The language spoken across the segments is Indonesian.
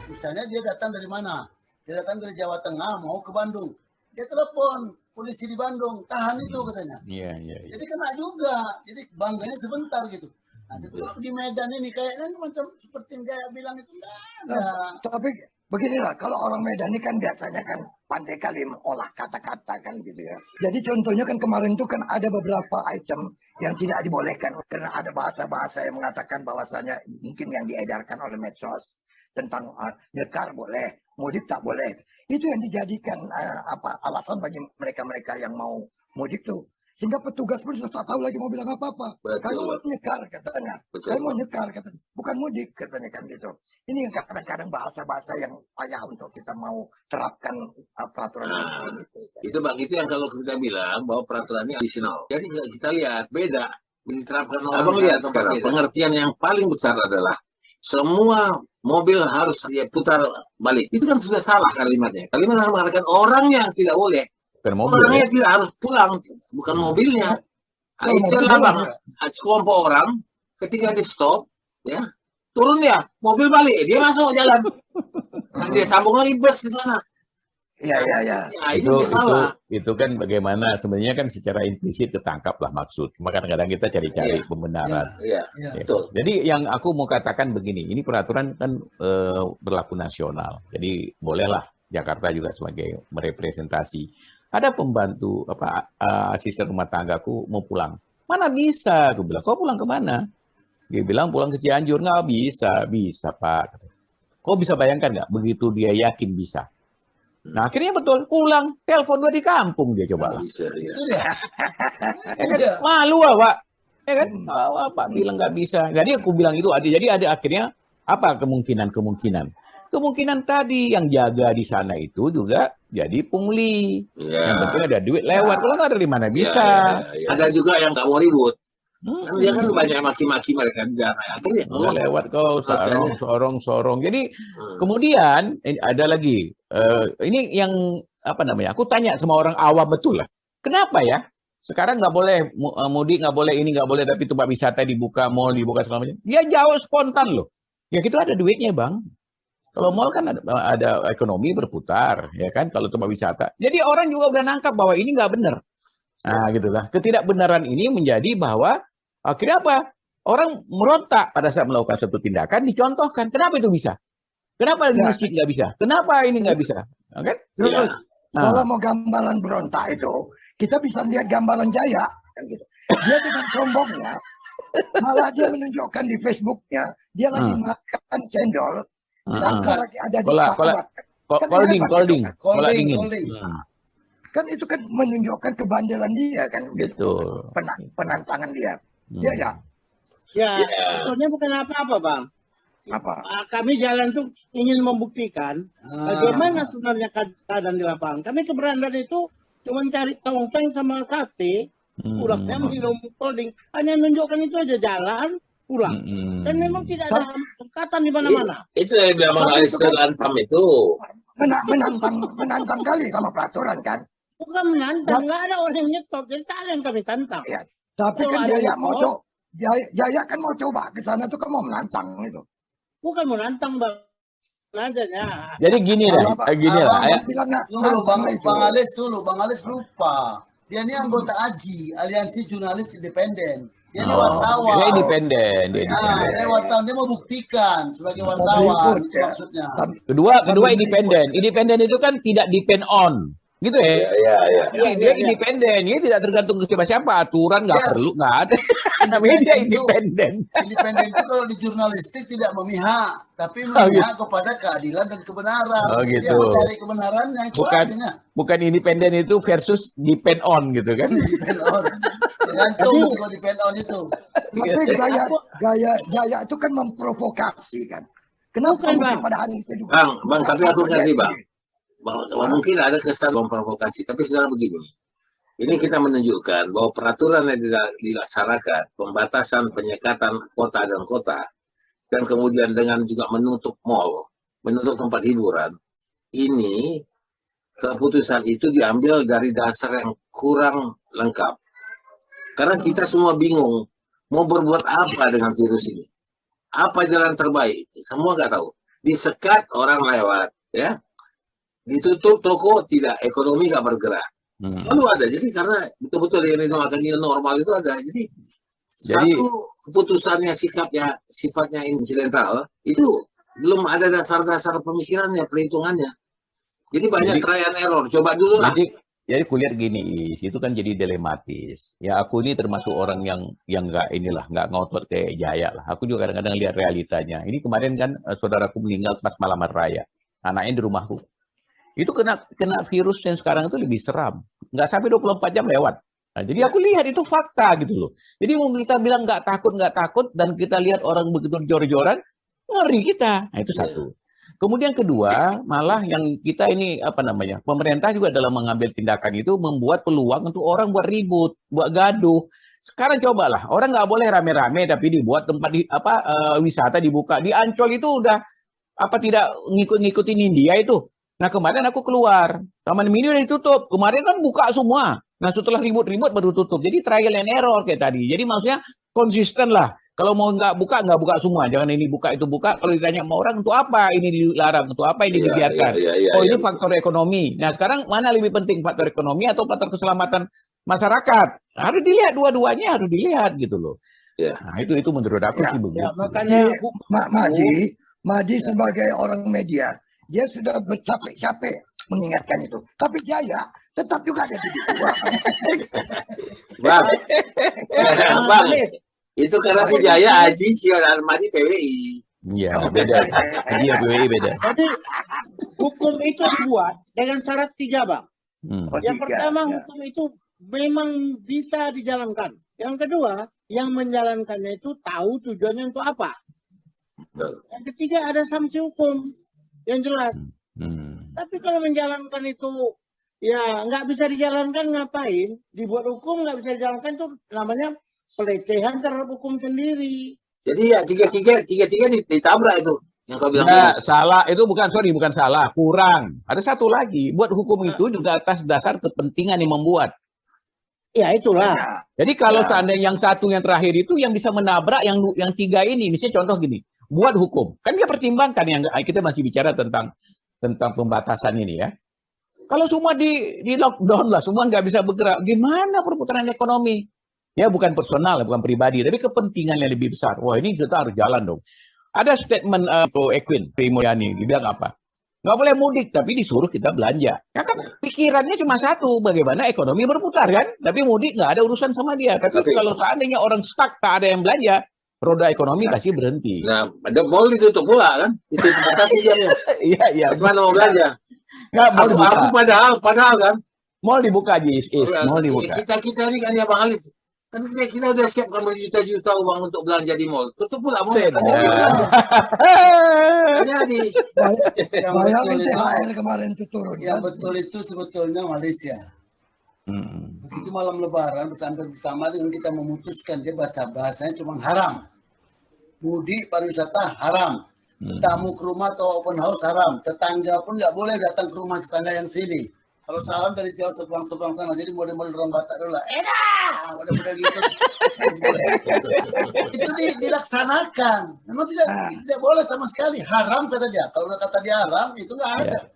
Misalnya dia datang dari mana? Dia datang dari Jawa Tengah mau ke Bandung. Dia telepon polisi di Bandung, tahan itu katanya. Iya. Jadi kena juga. Jadi bangganya sebentar gitu. Nah, itu di Medan ini kayaknya macam seperti yang Jaya bilang itu enggak ada. Tapi beginilah, kalau orang Medan ini kan biasanya kan pandai kali mengolah kata-kata kan gitu ya. Jadi contohnya kan kemarin itu kan ada beberapa item yang tidak dibolehkan karena ada bahasa-bahasa yang mengatakan bahwasanya mungkin yang diedarkan oleh medsos tentang nyekar boleh, mudik tak boleh. Itu yang dijadikan alasan bagi mereka-mereka yang mau mudik tuh. Sehingga petugas pun sudah tak tahu lagi mau bilang apa-apa. Kalau mau nyekar katanya, saya mau nyekar katanya, bukan mudik katanya kan gitu. Ini yang kadang-kadang bahasa-bahasa yang payah untuk kita mau terapkan peraturan itu. Itu Bang, itu yang kalau kita bilang bahwa peraturannya additional. Jadi kita lihat beda diterapkan orang. Abang lihat sekarang pengertian yang paling besar adalah semua mobil harus dia putar balik. Itu kan sudah salah kalimatnya. Kalimat mengatakan orang yang tidak boleh. Orangnya tidak harus pulang, bukan mobilnya. Nah, itu adalah Bang, sekelompok orang ketika di stop, ya turun ya, mobil balik, dia masuk jalan, nah, dia sambung lagi bus di sana. Iya. Nah, itu kan bagaimana sebenarnya kan secara implisit ketangkap lah maksud. Cuma kadang-kadang kita cari-cari pembenaran. Iya, betul. Jadi yang aku mau katakan begini, ini peraturan kan berlaku nasional. Jadi bolehlah Jakarta juga sebagai merepresentasi. Ada pembantu asisten rumah tanggaku mau pulang. Mana bisa? Aku bilang, kau pulang kemana? Dia bilang pulang ke Cianjur. Nggak bisa. Bisa Pak. Kau bisa bayangkan nggak? Begitu dia yakin bisa. Nah akhirnya betul pulang. Telepon dia di kampung dia coba. Bisa, ya. Malu Pak. Ya kan? Pak bilang nggak bisa. Jadi aku bilang itu ada. Jadi ada akhirnya apa kemungkinan? Kemungkinan tadi yang jaga di sana itu juga jadi pungli. Yang penting ada duit lewat. Kalau nggak ada di mana bisa. Ada juga yang nggak mau ribut. Kan dia kan banyak maki-maki mereka di jalan. Akhirnya lewat kau sorong. Jadi kemudian ada lagi. Ini yang apa namanya? Aku tanya sama orang awam betul lah. Kenapa ya? Sekarang nggak boleh mudik, nggak boleh ini, nggak boleh. Tapi tempat wisata dibuka, mall dibuka segala macam. Dia jauh spontan loh. Ya gitu ada duitnya Bang. Kalau mall kan ada ekonomi berputar, ya kan? Kalau tempat wisata. Jadi orang juga udah nangkap bahwa ini nggak benar. Nah, gitulah. Ketidakbenaran ini menjadi bahwa akhirnya apa? Orang merontak pada saat melakukan suatu tindakan, dicontohkan. Kenapa itu bisa? Kenapa di masjid nggak bisa? Kenapa ini nggak bisa? Kan? Terus, kalau mau gambaran berontak itu, kita bisa lihat gambaran Jaya. Kan gitu. Dia dengan sombongnya, malah dia menunjukkan di Facebooknya, dia lagi makan cendol. Lagi ada di cold dingin. Kan itu kan menunjukkan kebandelan dia kan gitu. Penantangan dia. Ya. Sebetulnya bukan apa-apa Bang. Kami jalan tuh ingin membuktikan bagaimana sebenarnya keadaan di lapangan. Kami ke Berandan itu cuma cari tongseng sama sate, pulangnya minum colding. Hanya menunjukkan itu aja jalan. Pulang dan memang tidak ada kesempatan di mana-mana. Itu yang bilang Alistair Lantam itu menantang kali sama peraturan kan? Bukan menantang, nggak ada orang yang nyetop, jadi salah yang kami tantang. Ya, tapi kan Jaya kan mau coba ke sana tuh kan mau menantang itu. Bukan menantang Bang, nadanya. Jadi gini lah. Bang Alis lupa. Dia ini anggota AJI, Aliansi Jurnalis Independen. Dia ini wartawan. Dia independen. Dia wartawan, dia mau buktikan sebagai wartawan itu maksudnya. Kedua independen. Independen itu kan tidak depend on. Gitu ya? Dia independen, dia tidak tergantung ke siapa-siapa, aturan nggak perlu, nggak ada. Namanya dia independen. Independen itu kalau di jurnalistik tidak memihak, tapi memihak kepada keadilan dan kebenaran. Oh gitu. Dia mencari kebenarannya itu artinya. Bukan independen itu versus depend on gitu kan? Depend on. Tergantung kalau depend on itu. Tapi gaya itu kan memprovokasi kan. Kenapa pada hari itu juga? Bang, tapi aku ngerti Bang. Mungkin ada kesan memprovokasi, tapi sekarang begini. Ini kita menunjukkan bahwa peraturan yang dilaksanakan, pembatasan penyekatan kota dan kemudian dengan juga menutup mall, menutup tempat hiburan, ini keputusan itu diambil dari dasar yang kurang lengkap. Karena kita semua bingung, mau berbuat apa dengan virus ini? Apa jalan terbaik? Semua nggak tahu. disekat orang lewat, ya. Ditutup toko, tidak, ekonomi nggak bergerak. Selalu ada. Jadi karena betul-betul yang dinamakan new normal itu ada. Jadi satu keputusannya sifatnya insidental itu belum ada dasar-dasar pemikirannya, perhitungannya. Jadi banyak trial and error. Coba dulu lah. Jadi kulihat gini, itu kan jadi dilematis. Ya aku ini termasuk orang yang nggak ngotot kayak Jaya lah. Aku juga kadang-kadang lihat realitanya. Ini kemarin kan saudaraku meninggal pas malam raya. Anaknya di rumahku. Itu kena virus yang sekarang itu lebih seram. Nggak sampai 24 jam lewat. Nah, jadi aku lihat itu fakta gitu loh. Jadi mau kita bilang nggak takut, dan kita lihat orang begitu jor-joran, ngeri kita. Nah, itu satu. Kemudian kedua, malah yang kita ini pemerintah juga dalam mengambil tindakan itu membuat peluang untuk orang buat ribut, buat gaduh. Sekarang cobalah, orang nggak boleh rame-rame tapi dibuat tempat wisata dibuka. Di Ancol itu udah tidak ngikutin India itu. Nah kemarin aku keluar, Taman Mini udah ditutup. Kemarin kan buka semua. Nah setelah ribut-ribut baru tutup. Jadi trial and error kayak tadi. Jadi maksudnya konsisten lah. Kalau mau nggak buka semua. Jangan ini buka, itu buka. Kalau ditanya sama orang, untuk apa ini dilarang? Untuk apa ini dibiarkan? Ini faktor ekonomi. Nah sekarang mana lebih penting, faktor ekonomi atau faktor keselamatan masyarakat? Harus dilihat, dua-duanya harus dilihat gitu loh. Nah itu menurut aku sih begitu. Ya, makanya Madi sebagai orang media, dia sudah bercapek-capek mengingatkan itu. Tapi Jaya tetap juga ada di bawah. Bang, itu karena si Jaya Aji, si Madi PWI. Iya, beda. Dia PWI beda. Jadi hukum itu dibuat dengan syarat 3, Bang. Yang pertama, hukum itu memang bisa dijalankan. Yang kedua, yang menjalankannya itu tahu tujuannya untuk apa. Yang ketiga, ada sanksi hukum yang jelas. Tapi kalau menjalankan itu ya nggak bisa dijalankan, ngapain? Dibuat hukum nggak bisa dijalankan, itu namanya pelecehan terhadap hukum sendiri. Jadi ya tiga-tiga ditabrak itu. Yang kau bilang ya, salah itu bukan salah, kurang. Ada satu lagi, buat hukum itu juga atas dasar kepentingan yang membuat. Ya itulah. Jadi kalau seandainya yang satu yang terakhir itu yang bisa menabrak yang 3 ini, misalnya contoh gini, buat hukum. Kan dia pertimbangkan, yang kita masih bicara tentang pembatasan ini ya. Kalau semua di lockdown lah, semua nggak bisa bergerak, gimana perputaran ekonomi? Ya bukan personal, bukan pribadi, tapi kepentingan yang lebih besar. Wah ini kita harus jalan dong. Ada statement Equin Primoyani, dia bilang apa? Nggak boleh mudik, tapi disuruh kita belanja. Ya kan pikirannya cuma satu, bagaimana ekonomi berputar kan? Tapi mudik nggak ada urusan sama dia. Tapi kalau seandainya orang stuck, tak ada yang belanja, roda ekonomi pasti berhenti. Nah, ada mall ditutup pula kan? Itu batasi jamnya. Iya. Bagaimana mau belanja? Nggak, aku padahal kan? Mall dibuka, mall dibuka. Kita ini kan ya Bang Halis. Kan kita udah siapkan berjuta-juta uang untuk belanja di mall. Tutup pula mall. Jadi Bayangin THR kemarin itu turun. yang betul itu sebetulnya Malaysia. Begitu malam Lebaran bersama dengan kita memutuskan, dia bahasanya cuma haram. Mudik pariwisata haram. Tamu ke rumah atau open house haram. Tetangga pun nggak boleh datang ke rumah tetangga yang sini. Kalau salam dari jauh seberang sana, jadi model-model orang Batak dulu lah. Model-model gitu. Itu dilaksanakan. Memang tidak boleh sama sekali. Haram kata dia. Kalau kata dia haram, itu nggak ada.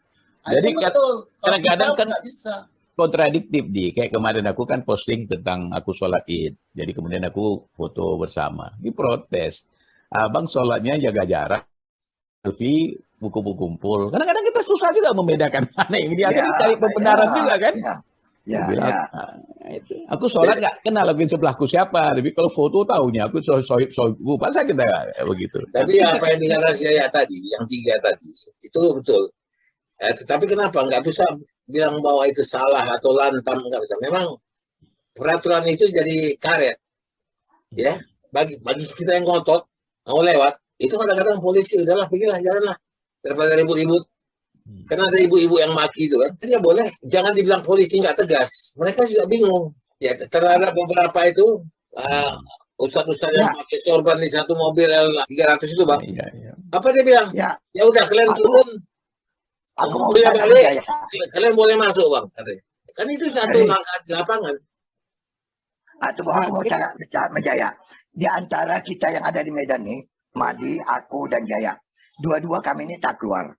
Jadi betul. Kadang-kadang kan nggak bisa. Kontradiktif kayak kemarin aku kan posting tentang aku sholat Id. Jadi kemudian aku foto bersama. Diprotes. Abang sholatnya jaga jarak. Selfie, buku-buku kumpul. Kadang-kadang kita susah juga membedakan mana yang dia cari pembenaran juga kan. Itu. Aku sholat nggak kenal lagi sebelahku siapa. Tapi kalau foto tahunya aku sohib masa kita begitu. Tapi apa yang dikatakan saya tadi, yang 3 tadi, itu betul. Tetapi kenapa nggak bisa bilang bahwa itu salah atau lantam, nggak bisa. Memang peraturan itu jadi karet, ya. Bagi kita yang ngotot mau lewat, itu kadang-kadang polisi udahlah pergilah, jalanlah daripada ribut-ribut. Karena ada ibu-ibu yang maki itu kan, dia boleh. Jangan dibilang polisi nggak tegas, mereka juga bingung. Ya terhadap beberapa itu ustadz-ustadz yang pakai sorban di satu mobil 300 itu bang. Apa dia bilang? Ya udah kalian turun. Aku mau balik, kalian boleh masuk bang. Kan itu satu langkah di lapangan. Aku mau tanya Jaya. Di antara kita yang ada di Medan nih, Madi, aku dan Jaya. dua-dua kami ini tak keluar.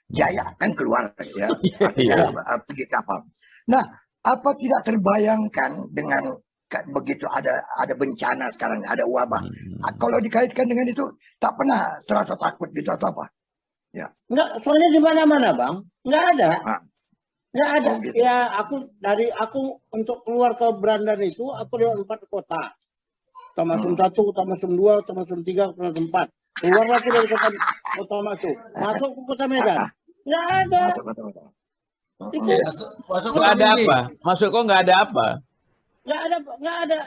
Jaya kan keluar ya, Iya. pergi kapal. Nah, apa tidak terbayangkan dengan begitu ada bencana sekarang, ada wabah. Kalau dikaitkan dengan itu, tak pernah terasa takut gitu atau apa? Ya. Enggak, soalnya di mana-mana bang, nggak ada. Nggak ada. Oh, gitu. Ya aku untuk keluar ke Brandan itu aku lewat 4 kota. Tamasum 1, Tamasum 2, Tamasum 3, Tamasum 4. Keluar lagi dari kota masuk. Masuk ke kota Medan. Nggak ada. Itu Masuk Nggak ada apa? Masuk kok nggak ada apa? nggak ada.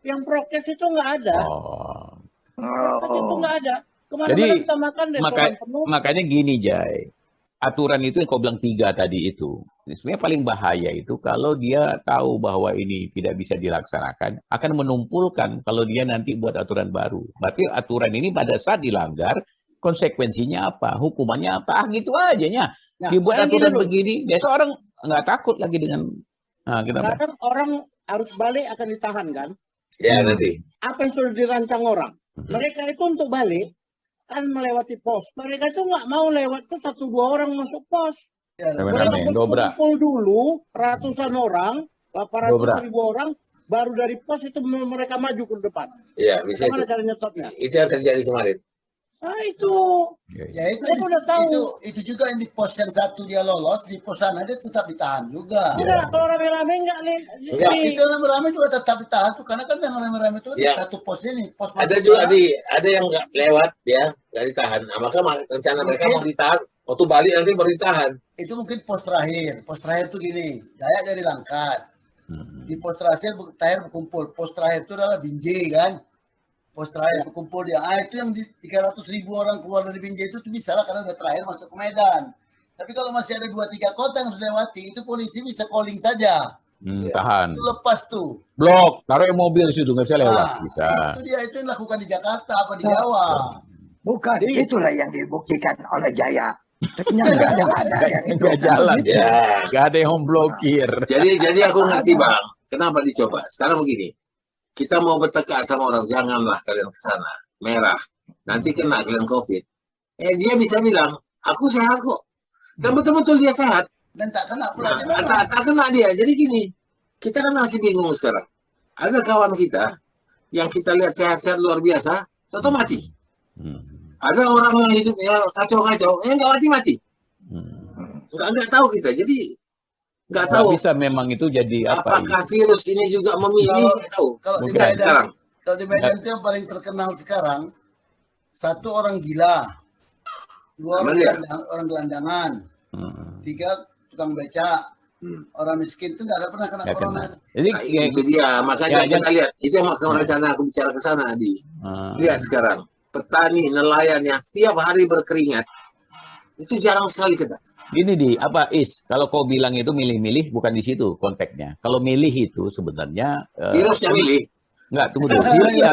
Yang prokes itu nggak ada. Oh. Itu nggak ada. Kemana-mana Jadi, kita makan restoran penuh. Makanya gini, Jai. Aturan itu yang kau bilang 3 tadi itu. Sebenarnya paling bahaya itu kalau dia tahu bahwa ini tidak bisa dilaksanakan, akan menumpulkan kalau dia nanti buat aturan baru. Berarti aturan ini pada saat dilanggar, konsekuensinya apa? Hukumannya apa? Gitu aja ya. Nah, Dibuat sekarang aturan gini dulu. begini, besok orang nggak takut lagi dengan... Nah, kenapa? Kadang orang harus balik akan ditahan kan. Ya nanti. Apa yang sudah dirancang orang. Mereka itu untuk balik kan melewati pos. Mereka itu nggak mau lewat tuh 1-2 orang masuk pos. Mereka Rame-rame, dobrak. berkumpul dulu ratusan orang, 800.000 orang, baru dari pos itu mereka maju ke depan. Iya, bisa Bagaimana itu. cara nyetopnya? Itu yang terjadi kemarin. Nah itu. Ya itu, Mereka udah tahu. itu juga yang di pos yang satu dia lolos, di pos sana dia tetap ditahan juga. Enggak, kalau rame-rame enggak nih. Enggak. Itu rame-rame juga tetap ditahan tuh, karena kan yang rame-rame itu Ya. satu pos ini, pos Ada masuk juga sana. ada yang nggak lewat ya, nggak ditahan. Nah, maka rencana mereka mau ditahan, waktu balik nanti baru ditahan. Itu mungkin pos terakhir. Pos terakhir tuh gini, Dayak dari Langkat. Di pos terakhir berkumpul. Pos terakhir itu adalah Binjai kan. Pos terakhir berkumpul dia. Itu yang di 300.000 orang keluar dari Binjai itu bisa lah karena udah terakhir masuk ke Medan. Tapi kalau masih ada 2-3 kota yang harus dilewati, itu polisi bisa calling saja. Tahan. Itu lepas tuh. Blok, taruh mobil situ, nggak bisa lewat. Nah, Bisa. itu dia itu yang dilakukan di Jakarta apa di Jawa. Bukan, itulah yang dibuktikan oleh Jaya. Ternyata nggak ada yang itu. Nggak jalan. Ya. Nggak ada yang memblokir. Jadi aku ngerti bang, kenapa dicoba. Sekarang begini, kita mau bertekak sama orang, janganlah kalian ke sana, merah. Nanti kena kalian COVID. Dia bisa bilang, aku sehat kok. Dan betul-betul dia sehat. Dan tak kena pula. Nah, tak kena dia. Jadi gini, kita kan masih bingung sekarang. Ada kawan kita yang kita lihat sehat-sehat luar biasa, tetap mati. Ada orang yang hidupnya kacau-kacau, yang nggak mati-mati. Nggak tahu kita. Jadi nggak Nggak tahu bisa memang itu jadi apa? apakah virus ini juga memilih. Nggak tahu. Kalau di Bukan. Medan, Sekarang. kalau di Medan itu yang paling terkenal sekarang, 1 orang gila, 2 orang gelandangan, 3 tukang beca, orang miskin itu nggak ada pernah kena Nggak corona. kena. Jadi Nah, itu dia. Makanya Ya, kita lihat. Itu yang maksud rencana aku bicara ke sana, Adi. Lihat sekarang. Petani, nelayan yang setiap hari berkeringat. Itu jarang sekali kita. gini kalau kau bilang itu milih-milih bukan di situ konteksnya. Kalau milih itu sebenarnya Virusnya milih. Enggak, tunggu dulu. Virusnya.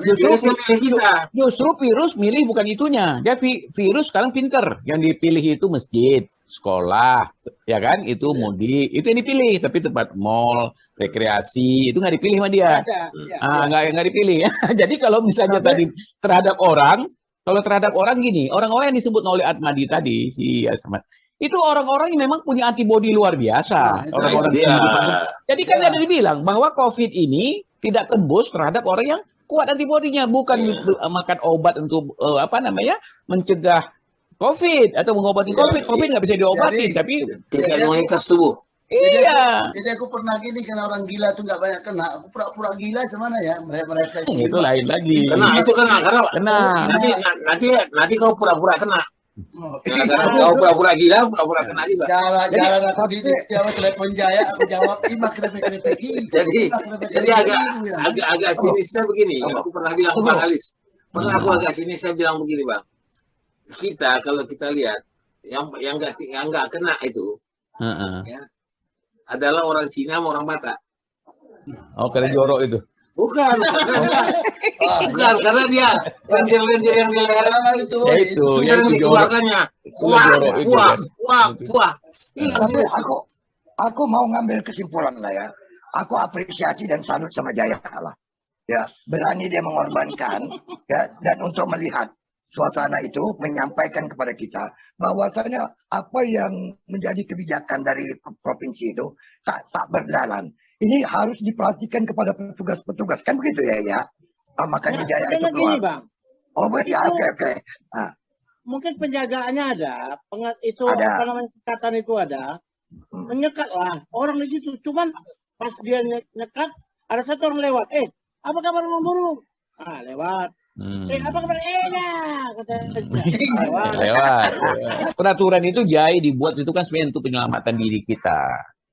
Virusnya milih kita. Justru virus milih bukan itunya. Dia virus sekarang pinter. Yang dipilih itu masjid, sekolah, ya kan? Itu mudik, itu yang dipilih. Tapi tempat mall, rekreasi, itu nggak dipilih sama dia. Nggak dipilih. Jadi kalau misalnya tadi terhadap orang gini, orang-orang yang disebut oleh Atmadi tadi, si Asmat, itu orang-orang yang memang punya antibodi luar biasa. Orang-orang Jadi kan ada dibilang bahwa COVID ini tidak tembus terhadap orang yang kuat antibodinya, bukan makan obat untuk mencegah COVID atau mengobati COVID. COVID nggak bisa diobati, tapi Tingkat imunitas tubuh. iya. Jadi aku pernah gini, karena orang gila tuh nggak banyak kena. Aku pura-pura gila gimana ya? Mereka Itu lain lagi. Kena. Nanti kau pura-pura kena. Karena kau pura-pura gila, pura-pura kena juga. Jalan aku di Jawa telepon Jaya, aku jawab imak kerepek-kerepek. Jadi agak sinisnya begini. Aku pernah bilang ke Bang Alis. Aku agak sinisnya bilang begini, Bang. Kita kalau kita lihat yang nggak kena itu ya, adalah orang Cina sama orang Batak. Oh, keren jorok itu. Bukan karena dia lendir-lendir yang di leher itu. sudah dikeluarkannya. Wah. Tapi aku mau ngambil kesimpulan lah ya. Aku apresiasi dan salut sama Jaya lah. Ya, berani dia mengorbankan ya, dan untuk melihat suasana itu menyampaikan kepada kita bahwasanya apa yang menjadi kebijakan dari provinsi itu tak berjalan. Ini harus diperhatikan kepada petugas-petugas, kan begitu ya? Makanya Jaya itu keluar. Gini, Bang. Oh, ya, oke. Mungkin penjagaannya ada, itu Ada. apa namanya, ikatan itu ada, menyekat lah orang di situ. Cuman pas dia nyekat, ada satu orang lewat, apa kabar Bang Burung? Lewat. Apa kabar? Katanya. Lewat. Peraturan itu Jai dibuat itu kan sebenarnya untuk penyelamatan diri kita.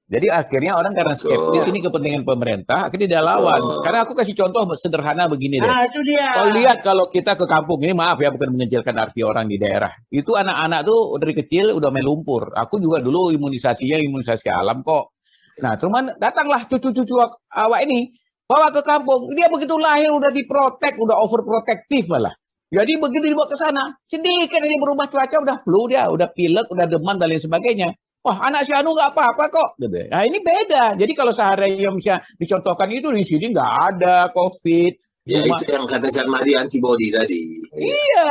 Jadi akhirnya orang karena skeptis ini kepentingan pemerintah, akhirnya dia lawan. Karena aku kasih contoh sederhana begini deh. Itu dia. Kalau lihat kalau kita ke kampung, ini maaf ya bukan mengecilkan arti orang di daerah. Itu anak-anak tuh dari kecil udah main lumpur. Aku juga dulu imunisasinya imunisasi alam kok. Nah, cuman datanglah cucu-cucu awak ini bawa ke kampung. Dia begitu lahir udah diprotek, udah overprotective malah. Jadi begitu dibawa ke sana, sedikit aja berubah cuaca udah flu dia, udah pilek, udah demam dan lain sebagainya. Wah, anak si Anu nggak apa-apa kok. Gitu. Nah, ini beda. Jadi kalau sehari yang bisa dicontohkan itu di sini nggak ada COVID. Ya, itu yang kata Syarmadi antibody tadi. Iya.